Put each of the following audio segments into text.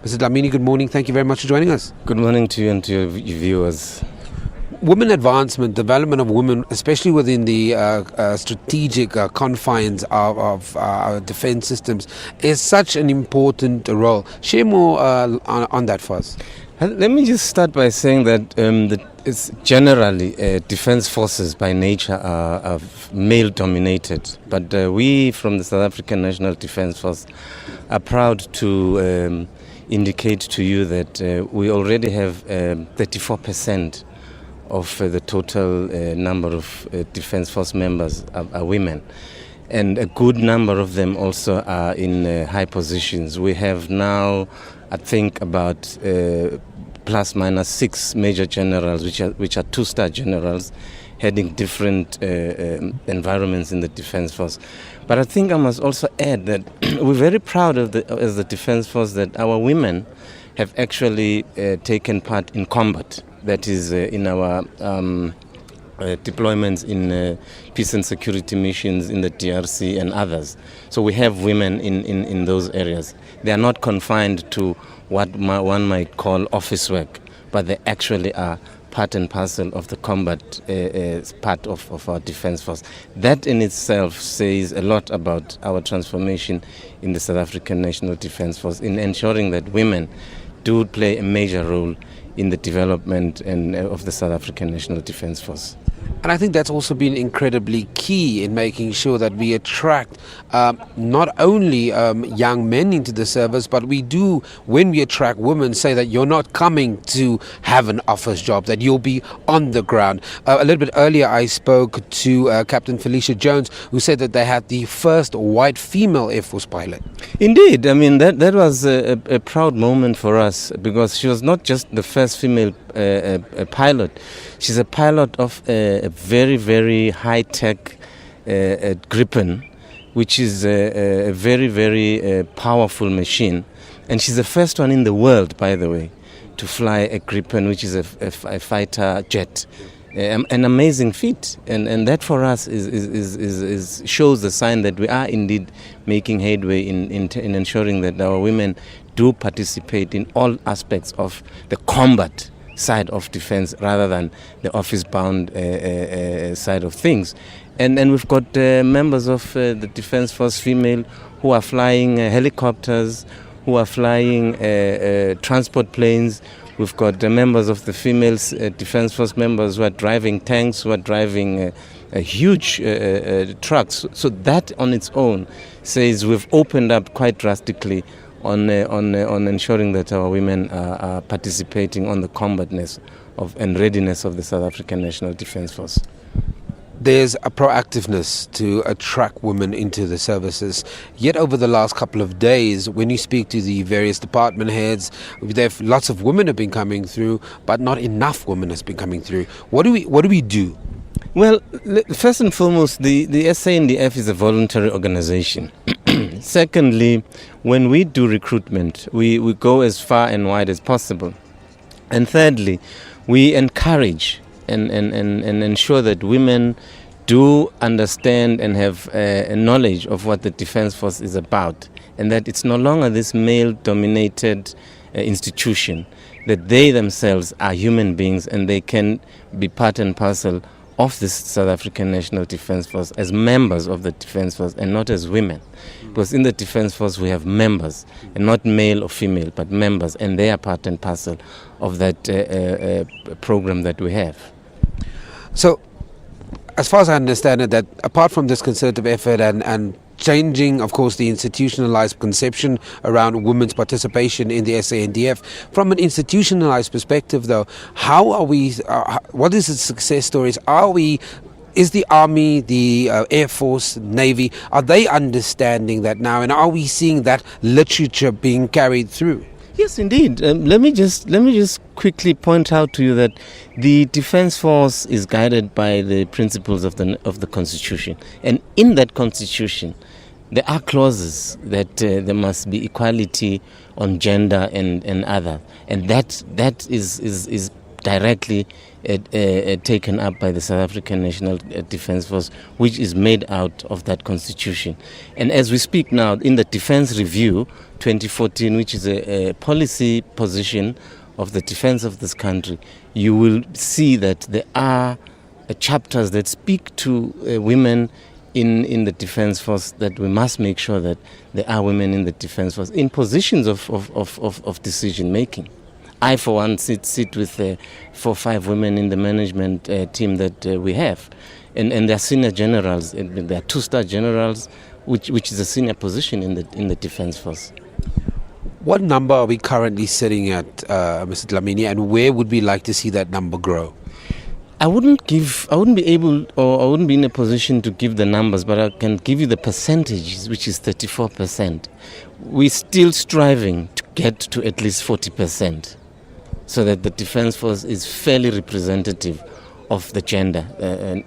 Mr. Dlamini, good morning. Thank you very much for joining us. Good morning to you and to your viewers. Women advancement, development of women, especially within the strategic confines of our defense systems, is such an important role. Share more on that for us. Let me just start by saying that it's generally defense forces by nature are male dominated, but we from the South African National Defense Force are proud to indicate to you that we already have 34% of the total number of defense force members are women, and a good number of them also are in high positions. We have now, I think, about plus minus 6 major generals, which are two-star generals, heading different environments in the defense force. But I think I must also add that we're very proud of as the defense force that our women have actually taken part in combat. That is in our deployments in peace and security missions in the DRC and others. So we have women in those areas. They are not confined to what one might call office work, but they actually are part and parcel of the combat part of our defense force. That in itself says a lot about our transformation in the South African National Defense Force in ensuring that women do play a major role in the development of the South African National Defense Force. And I think that's also been incredibly key in making sure that we attract not only young men into the service, but we do, when we attract women, say that you're not coming to have an office job, that you'll be on the ground. A little bit earlier, I spoke to Captain Felicia Jones, who said that they had the first white female Air Force pilot. Indeed, I mean, that was a proud moment for us, because she was not just the first female pilot. She's a pilot of a very, very high-tech Gripen, which is a very, very powerful machine. And she's the first one in the world, by the way, to fly a Gripen, which is a fighter jet. An amazing feat, and that for us is shows the sign that we are indeed making headway in ensuring that our women do participate in all aspects of the combat side of defense rather than the office-bound side of things. And we've got members of the Defense Force female who are flying helicopters, who are flying transport planes. We've got members of the female Defense Force members who are driving tanks, who are driving huge trucks. So that on its own says we've opened up quite drastically on ensuring that our women are participating on the combatness and readiness of the South African National Defense Force. There's a proactiveness to attract women into the services. Yet over the last couple of days, when you speak to the various department heads, lots of women have been coming through, but not enough women has been coming through. What do we do? Well, first and foremost, the SANDF is a voluntary organization. Secondly, when we do recruitment, we go as far and wide as possible. And thirdly, we encourage and ensure that women do understand and have a knowledge of what the Defense Force is about, and that it's no longer this male-dominated institution, that they themselves are human beings and they can be part and parcel of the South African National Defense Force as members of the Defense Force and not as women. Because in the Defense Force we have members, and not male or female, but members, and they are part and parcel of that program that we have. So, as far as I understand it, that apart from this concerted effort and changing, of course, the institutionalized conception around women's participation in the SANDF, from an institutionalized perspective, though, how are we? What is the success stories? Is the Army, the Air Force, Navy, are they understanding that now, and are we seeing that literature being carried through? Yes, indeed. Let me just quickly point out to you that the Defense Force is guided by the principles of the Constitution, and in that Constitution, there are clauses that there must be equality on gender and other, and that is directly taken up by the South African National Defence Force, which is made out of that constitution. And as we speak now, in the Defence Review 2014, which is a policy position of the defense of this country, you will see that there are chapters that speak to women in the defense force, that we must make sure that there are women in the defense force in positions of decision making. I, for one, sit with 4 or 5 women in the management team that we have, and they're senior generals. And there are 2-star generals, which is a senior position in the defense force. What number are we currently sitting at, Mr. Dlamini, and where would we like to see that number grow? I wouldn't be able, or I wouldn't be in a position to give the numbers, but I can give you the percentages, which is 34%. We're still striving to get to at least 40%, so that the defense force is fairly representative of the gender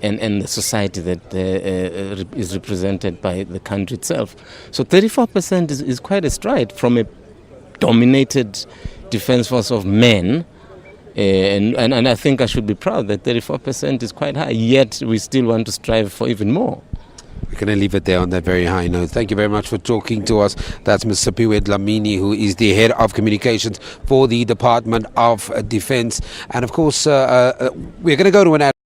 and the society that is represented by the country itself. So 34% is quite a stride from a dominated defense force of men, and I think I should be proud that 34% is quite high, yet we still want to strive for even more. We're going to leave it there on that very high note. Thank you very much for talking to us. That's Ms. Siphiwe Dlamini, who is the head of communications for the Department of Defense. And of course, we're going to go to an